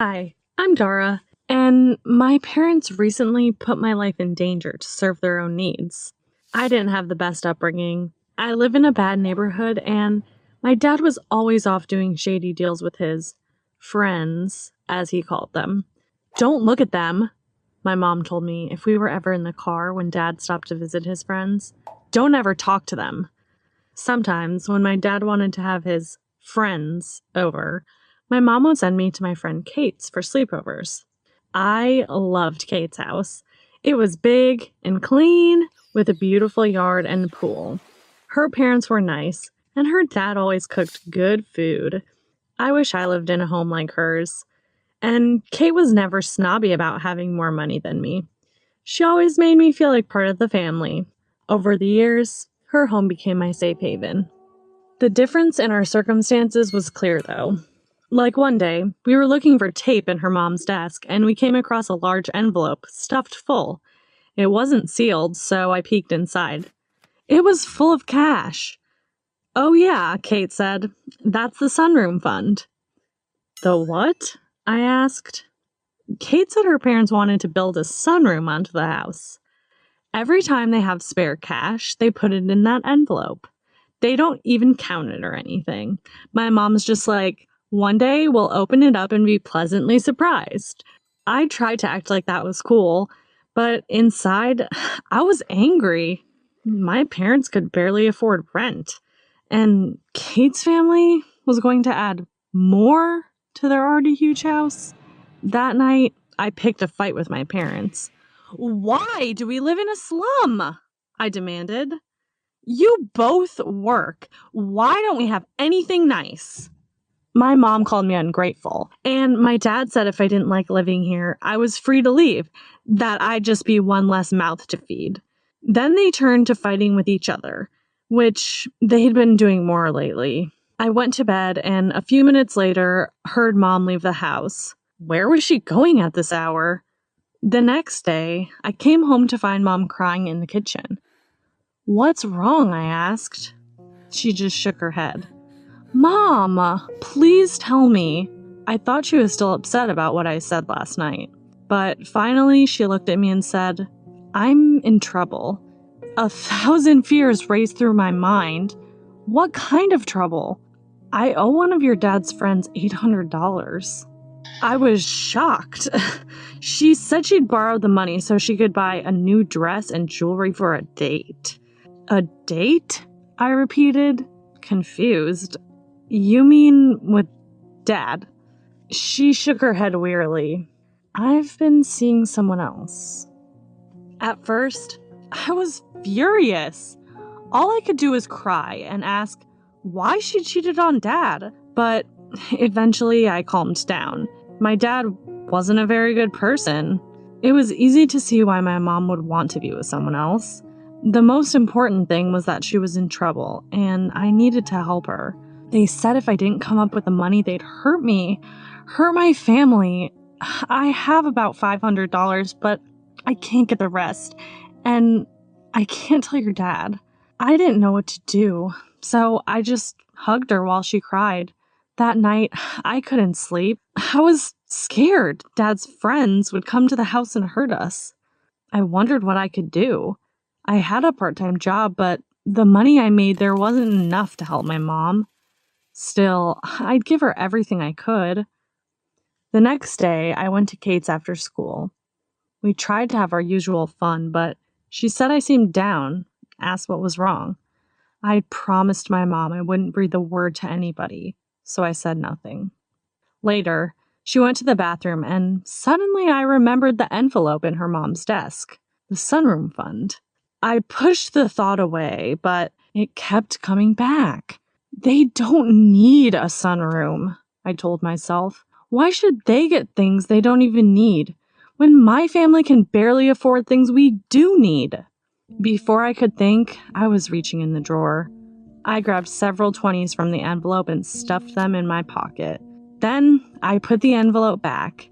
Hi, I'm Dara, and my parents recently put my life in danger to serve their own needs. I didn't have the best upbringing. I live in a bad neighborhood, and my dad was always off doing shady deals with his friends, as he called them. Don't look at them, my mom told me if we were ever in the car when dad stopped to visit his friends. Don't ever talk to them. Sometimes, when my dad wanted to have his friends over, my mom would send me to my friend Kate's for sleepovers. I loved Kate's house. It was big and clean, with a beautiful yard and pool. Her parents were nice, and her dad always cooked good food. I wish I lived in a home like hers. And Kate was never snobby about having more money than me. She always made me feel like part of the family. Over the years, her home became my safe haven. The difference in our circumstances was clear, though. Like one day, we were looking for tape in her mom's desk, and we came across a large envelope stuffed full. It wasn't sealed, so I peeked inside. It was full of cash. "Oh yeah," Kate said. "That's the sunroom fund." "The what?" I asked. Kate said her parents wanted to build a sunroom onto the house. Every time they have spare cash, they put it in that envelope. They don't even count it or anything. My mom's just like, one day we'll open it up and be pleasantly surprised. I tried to act like that was cool, but inside, I was angry. My parents could barely afford rent, and Kate's family was going to add more to their already huge house. That night, I picked a fight with my parents. "Why do we live in a slum?" I demanded. "You both work. Why don't we have anything nice?" My mom called me ungrateful, and my dad said if I didn't like living here, I was free to leave, that I'd just be one less mouth to feed. Then they turned to fighting with each other, which they'd been doing more lately. I went to bed, and a few minutes later, heard Mom leave the house. Where was she going at this hour? The next day, I came home to find Mom crying in the kitchen. "What's wrong?" I asked. She just shook her head. "Mom, please tell me." I thought she was still upset about what I said last night. But finally, she looked at me and said, "I'm in trouble." 1,000 fears raced through my mind. What kind of trouble? "I owe one of your dad's friends $800. I was shocked. She said she'd borrowed the money so she could buy a new dress and jewelry for a date. "A date?" I repeated, confused. "You mean with Dad?" She shook her head wearily. "I've been seeing someone else." At first, I was furious. All I could do was cry and ask why she cheated on Dad, but eventually I calmed down. My dad wasn't a very good person. It was easy to see why my mom would want to be with someone else. The most important thing was that she was in trouble, and I needed to help her. They said if I didn't come up with the money, they'd hurt me, hurt my family. I have about $500, but I can't get the rest, and I can't tell your dad. I didn't know what to do, so I just hugged her while she cried. That night, I couldn't sleep. I was scared Dad's friends would come to the house and hurt us. I wondered what I could do. I had a part-time job, but the money I made there wasn't enough to help my mom. Still, I'd give her everything I could. The next day, I went to Kate's after school. We tried to have our usual fun, but she said I seemed down, asked what was wrong. I'd promised my mom I wouldn't breathe a word to anybody, so I said nothing. Later, she went to the bathroom, and suddenly I remembered the envelope in her mom's desk, the sunroom fund. I pushed the thought away, but it kept coming back. They don't need a sunroom, I told myself. Why should they get things they don't even need, when my family can barely afford things we do need? Before I could think, I was reaching in the drawer. I grabbed several 20s from the envelope and stuffed them in my pocket. Then I put the envelope back.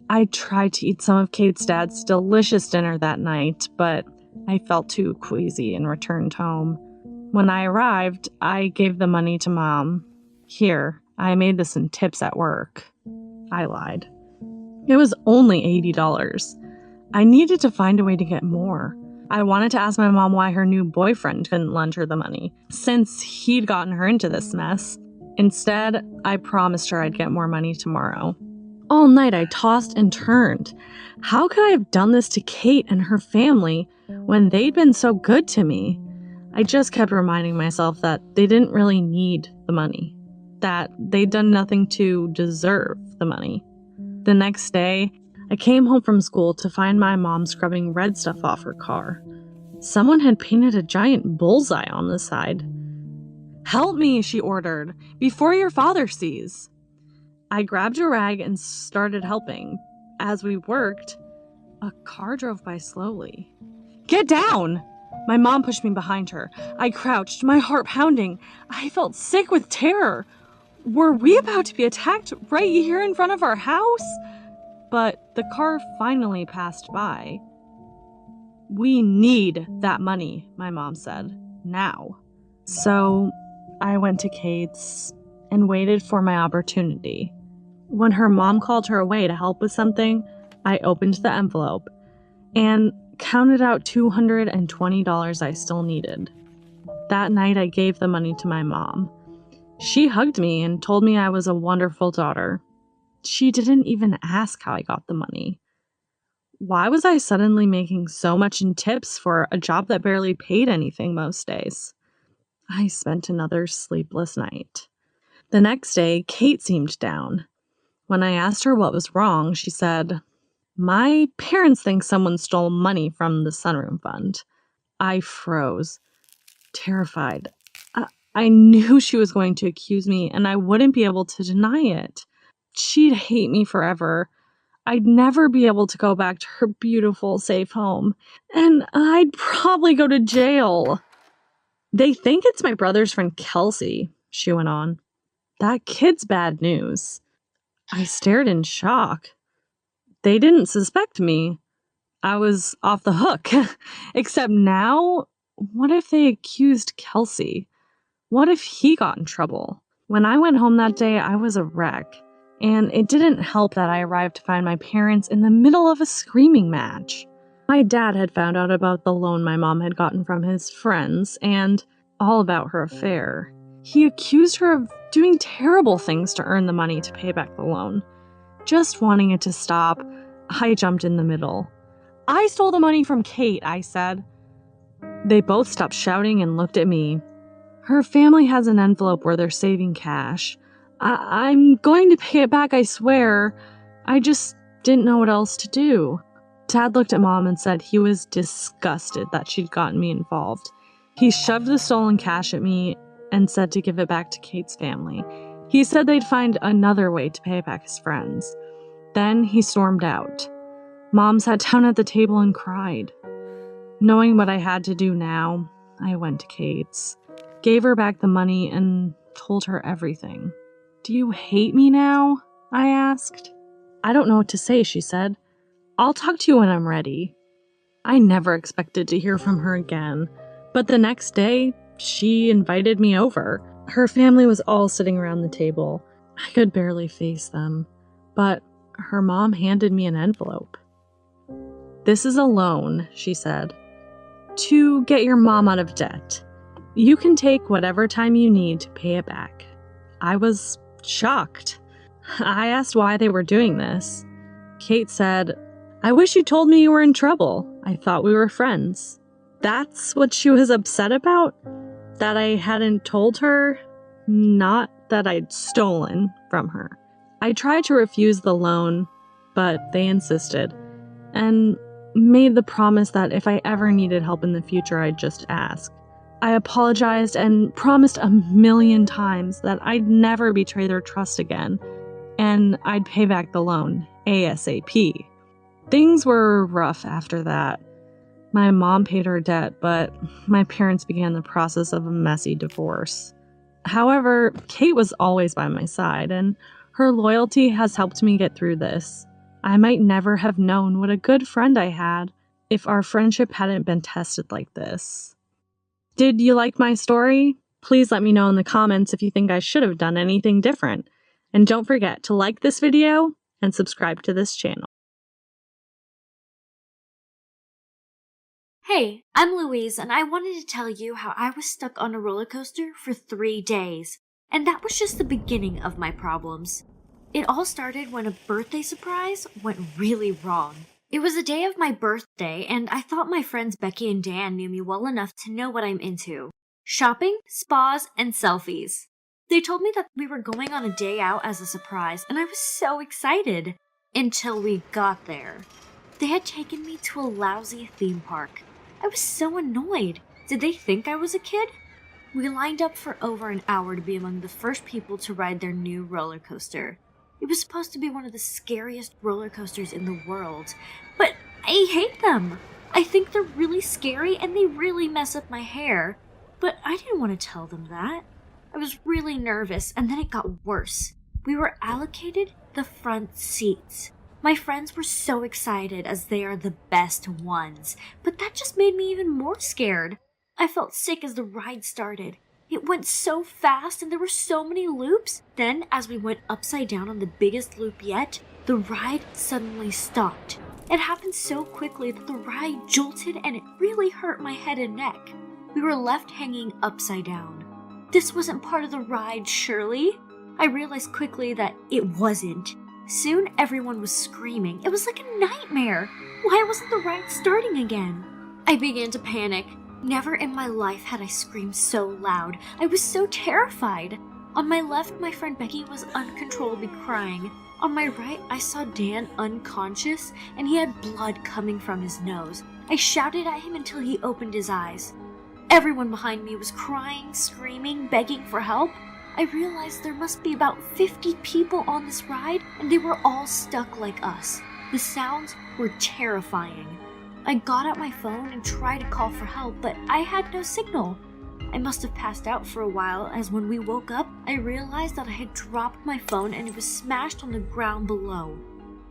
I tried to eat some of Kate's dad's delicious dinner that night, but I felt too queasy and returned home. When I arrived, I gave the money to Mom. "Here, I made this in tips at work." I lied. It was only $80. I needed to find a way to get more. I wanted to ask my mom why her new boyfriend couldn't lend her the money, since he'd gotten her into this mess. Instead, I promised her I'd get more money tomorrow. All night I tossed and turned. How could I have done this to Kate and her family when they'd been so good to me? I just kept reminding myself that they didn't really need the money, that they'd done nothing to deserve the money. The next day, I came home from school to find my mom scrubbing red stuff off her car. Someone had painted a giant bullseye on the side. "Help me," she ordered, "before your father sees." I grabbed a rag and started helping. As we worked, a car drove by slowly. "Get down!" My mom pushed me behind her. I crouched, my heart pounding. I felt sick with terror. Were we about to be attacked right here in front of our house? But the car finally passed by. "We need that money," my mom said. "Now." So I went to Kate's and waited for my opportunity. When her mom called her away to help with something, I opened the envelope and counted out $220 I still needed. That night, I gave the money to my mom. She hugged me and told me I was a wonderful daughter. She didn't even ask how I got the money. Why was I suddenly making so much in tips for a job that barely paid anything most days? I spent another sleepless night. The next day, Kate seemed down. When I asked her what was wrong, she said, "My parents think someone stole money from the sunroom fund." I froze, terrified. I knew she was going to accuse me, and I wouldn't be able to deny it. She'd hate me forever. I'd never be able to go back to her beautiful, safe home, and I'd probably go to jail. "They think it's my brother's friend Kelsey," she went on. "That kid's bad news." I stared in shock. They didn't suspect me. I was off the hook. Except now, what if they accused Kelsey? What if he got in trouble? When I went home that day, I was a wreck. And it didn't help that I arrived to find my parents in the middle of a screaming match. My dad had found out about the loan my mom had gotten from his friends and all about her affair. He accused her of doing terrible things to earn the money to pay back the loan. Just wanting it to stop, I jumped in the middle. "I stole the money from Kate," I said. They both stopped shouting and looked at me. "Her family has an envelope where they're saving cash. I'm going to pay it back, I swear. I just didn't know what else to do." Dad looked at Mom and said he was disgusted that she'd gotten me involved. He shoved the stolen cash at me and said to give it back to Kate's family. He said they'd find another way to pay back his friends. Then he stormed out. Mom sat down at the table and cried. Knowing what I had to do now, I went to Kate's, gave her back the money, and told her everything. "Do you hate me now?" I asked. "I don't know what to say," she said. "I'll talk to you when I'm ready." I never expected to hear from her again, but the next day, she invited me over. Her family was all sitting around the table. I could barely face them, but her mom handed me an envelope. "This is a loan," she said, "to get your mom out of debt. You can take whatever time you need to pay it back." I was shocked. I asked why they were doing this. Kate said, "I wish you told me you were in trouble. I thought we were friends." That's what she was upset about? That I hadn't told her? Not that I'd stolen from her. I tried to refuse the loan, but they insisted, and made the promise that if I ever needed help in the future, I'd just ask. I apologized and promised a million times that I'd never betray their trust again, and I'd pay back the loan ASAP. Things were rough after that. My mom paid her debt, but my parents began the process of a messy divorce. However, Kate was always by my side, and her loyalty has helped me get through this. I might never have known what a good friend I had if our friendship hadn't been tested like this. Did you like my story? Please let me know in the comments if you think I should have done anything different. And don't forget to like this video and subscribe to this channel. Hey, I'm Louise, and I wanted to tell you how I was stuck on a roller coaster for 3 days. And that was just the beginning of my problems. It all started when a birthday surprise went really wrong. It was the day of my birthday, and I thought my friends Becky and Dan knew me well enough to know what I'm into. Shopping, spas, and selfies. They told me that we were going on a day out as a surprise, and I was so excited. Until we got there. They had taken me to a lousy theme park. I was so annoyed. Did they think I was a kid? We lined up for over an hour to be among the first people to ride their new roller coaster. It was supposed to be one of the scariest roller coasters in the world, but I hate them. I think they're really scary and they really mess up my hair, but I didn't want to tell them that. I was really nervous, and then it got worse. We were allocated the front seats. My friends were so excited as they are the best ones, but that just made me even more scared. I felt sick as the ride started. It went so fast and there were so many loops. Then, as we went upside down on the biggest loop yet, the ride suddenly stopped. It happened so quickly that the ride jolted and it really hurt my head and neck. We were left hanging upside down. This wasn't part of the ride, surely? I realized quickly that it wasn't. Soon, everyone was screaming. It was like a nightmare. Why wasn't the ride starting again? I began to panic. Never in my life had I screamed so loud. I was so terrified. On my left, my friend Becky was uncontrollably crying. On my right, I saw Dan unconscious, and he had blood coming from his nose. I shouted at him until he opened his eyes. Everyone behind me was crying, screaming, begging for help. I realized there must be about 50 people on this ride, and they were all stuck like us. The sounds were terrifying. I got out my phone and tried to call for help, but I had no signal. I must have passed out for a while, as when we woke up, I realized that I had dropped my phone and it was smashed on the ground below.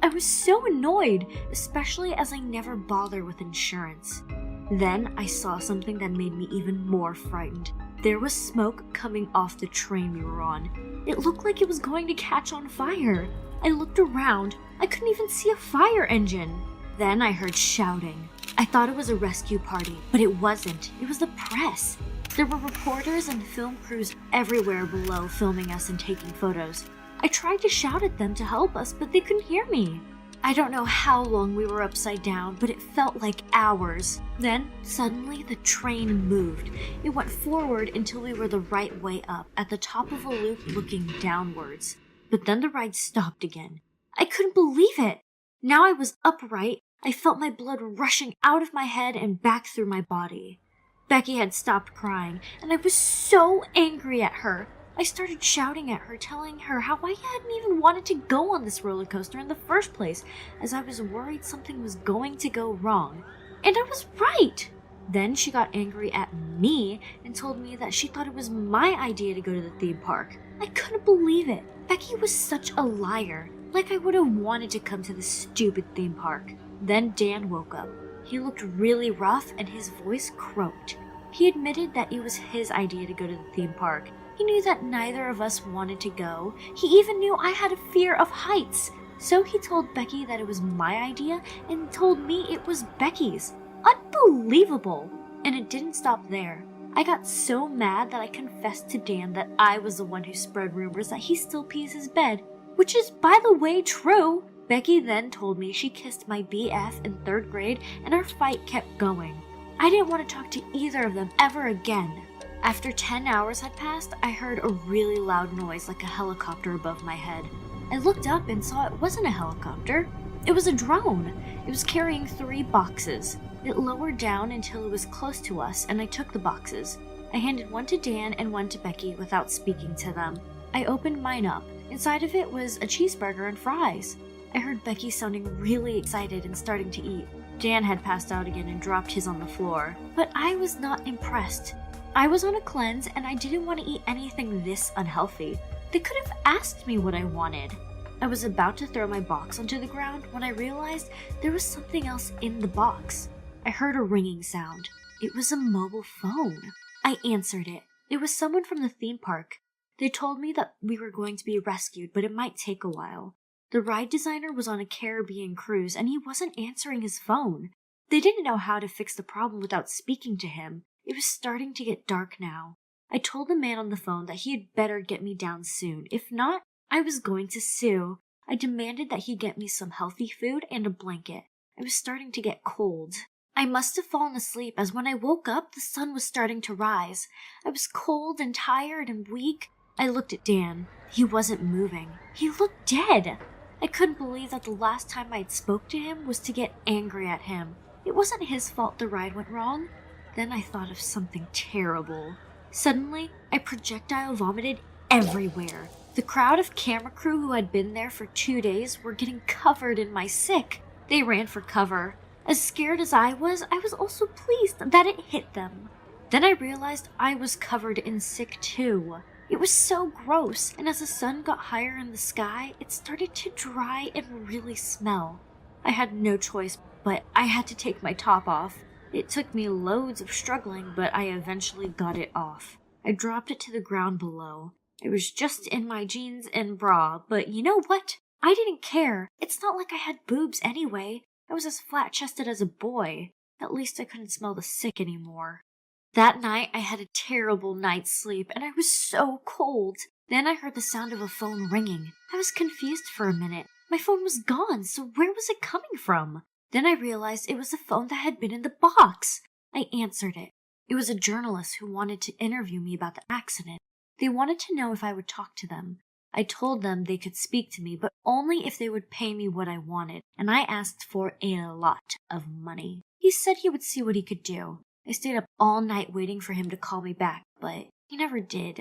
I was so annoyed, especially as I never bother with insurance. Then I saw something that made me even more frightened. There was smoke coming off the train we were on. It looked like it was going to catch on fire. I looked around. I couldn't even see a fire engine. Then I heard shouting. I thought it was a rescue party, but it wasn't. It was the press. There were reporters and film crews everywhere below filming us and taking photos. I tried to shout at them to help us, but they couldn't hear me. I don't know how long we were upside down, but it felt like hours. Then, suddenly, the train moved. It went forward until we were the right way up, at the top of a loop looking downwards. But then the ride stopped again. I couldn't believe it! Now I was upright. I felt my blood rushing out of my head and back through my body. Becky had stopped crying, and I was so angry at her. I started shouting at her, telling her how I hadn't even wanted to go on this roller coaster in the first place, as I was worried something was going to go wrong. And I was right! Then she got angry at me and told me that she thought it was my idea to go to the theme park. I couldn't believe it. Becky was such a liar. Like I would have wanted to come to this stupid theme park. Then Dan woke up. He looked really rough and his voice croaked. He admitted that it was his idea to go to the theme park. He knew that neither of us wanted to go. He even knew I had a fear of heights. So he told Becky that it was my idea and told me it was Becky's. Unbelievable! And it didn't stop there. I got so mad that I confessed to Dan that I was the one who spread rumors that he still pees his bed, which is, by the way, true. Becky then told me she kissed my BF in 3rd grade and our fight kept going. I didn't want to talk to either of them ever again. After 10 hours had passed, I heard a really loud noise like a helicopter above my head. I looked up and saw it wasn't a helicopter. It was a drone. It was carrying 3 boxes. It lowered down until it was close to us, and I took the boxes. I handed one to Dan and one to Becky without speaking to them. I opened mine up. Inside of it was a cheeseburger and fries. I heard Becky sounding really excited and starting to eat. Dan had passed out again and dropped his on the floor, but I was not impressed. I was on a cleanse and I didn't want to eat anything this unhealthy. They could have asked me what I wanted. I was about to throw my box onto the ground when I realized there was something else in the box. I heard a ringing sound. It was a mobile phone. I answered it. It was someone from the theme park. They told me that we were going to be rescued, but it might take a while. The ride designer was on a Caribbean cruise and he wasn't answering his phone. They didn't know how to fix the problem without speaking to him. It was starting to get dark now. I told the man on the phone that he had better get me down soon. If not, I was going to sue. I demanded that he get me some healthy food and a blanket. I was starting to get cold. I must have fallen asleep as when I woke up, the sun was starting to rise. I was cold and tired and weak. I looked at Dan. He wasn't moving. He looked dead. I couldn't believe that the last time I'd spoke to him was to get angry at him. It wasn't his fault the ride went wrong. Then I thought of something terrible. Suddenly, I projectile vomited everywhere. The crowd of camera crew who had been there for 2 days were getting covered in my sick. They ran for cover. As scared as I was also pleased that it hit them. Then I realized I was covered in sick too. It was so gross, and as the sun got higher in the sky, it started to dry and really smell. I had no choice, but I had to take my top off. It took me loads of struggling, but I eventually got it off. I dropped it to the ground below. It was just in my jeans and bra, but you know what? I didn't care. It's not like I had boobs anyway. I was as flat-chested as a boy. At least I couldn't smell the sick anymore. That night, I had a terrible night's sleep, and I was so cold. Then I heard the sound of a phone ringing. I was confused for a minute. My phone was gone, so where was it coming from? Then I realized it was the phone that had been in the box. I answered it. It was a journalist who wanted to interview me about the accident. They wanted to know if I would talk to them. I told them they could speak to me, but only if they would pay me what I wanted, and I asked for a lot of money. He said he would see what he could do. I stayed up all night waiting for him to call me back, but he never did.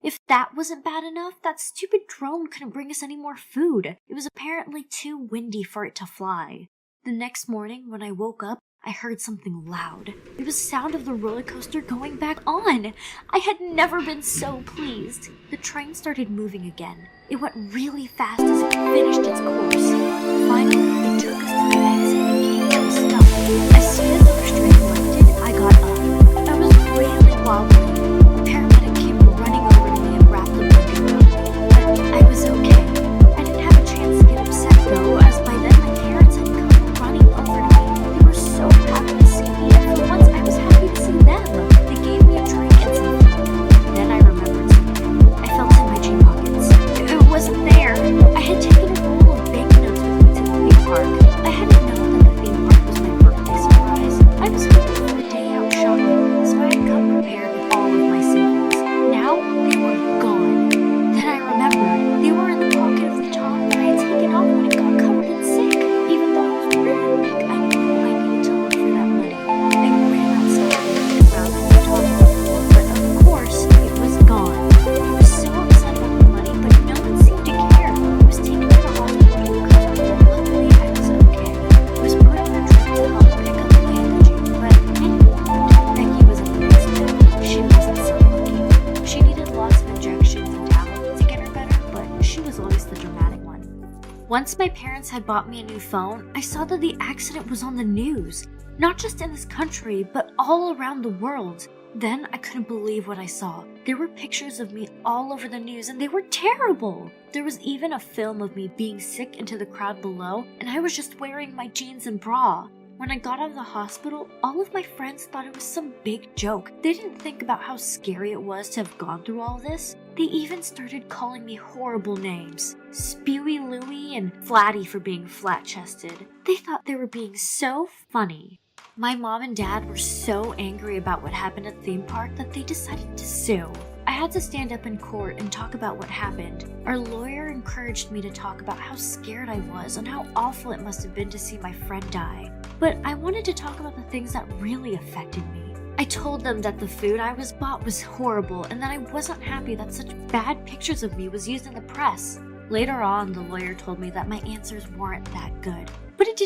If that wasn't bad enough, that stupid drone couldn't bring us any more food. It was apparently too windy for it to fly. The next morning, when I woke up, I heard something loud. It was the sound of the roller coaster going back on. I had never been so pleased. The train started moving again. It went really fast as it finished its course. Finally, it took us to the exit and came to a stop. As soon as the restraint lifted, I got up. I was really wobbly. A paramedic came running over to me and wrapped the blanket around me. But I was okay. I didn't have a chance to get upset though, as by then my parents had come running over to me. They were so happy to see me, and for once I was happy to see them. They gave me a drink and some food. Then I remembered something. I felt in my jean pockets. It wasn't there. I had taken a roll of banknotes with me to the theme park. I hadn't known that the theme park was my birthday surprise. I was hoping for a day out shopping, so I had come prepared with all of my savings. Now they were gone. Then I remembered they were in the pocket of the top that I had taken off when it got covered in sick. Even though I was really weak, I knew I needed to look for that money. I ran outside and looked around for the top of the floor, but of course it was gone. I was so upset about the money, but no one seemed to care. I was taken to the hospital to recover, but luckily I was okay. I was put on a trip to help pick up my energy, but anyway, Becky was at the hospital. She wasn't so lucky. She needed lots of injections and tablets to get her better, but she was always the dramatic one. Once my parents had bought me a new phone, I saw that the accident was on the news. Not just in this country, but all around the world. Then I couldn't believe what I saw. There were pictures of me all over the news, and they were terrible. There was even a film of me being sick into the crowd below, and I was just wearing my jeans and bra. When I got out of the hospital, all of my friends thought it was some big joke. They didn't think about how scary it was to have gone through all this. They even started calling me horrible names. Spewy Louie and Flatty for being flat-chested. They thought they were being so funny. My mom and dad were so angry about what happened at the theme park that they decided to sue. I had to stand up in court and talk about what happened. Our lawyer encouraged me to talk about how scared I was and how awful it must have been to see my friend die. But I wanted to talk about the things that really affected me. I told them that the food I was bought was horrible and that I wasn't happy that such bad pictures of me was used in the press. Later on, the lawyer told me that my answers weren't that good. But it didn't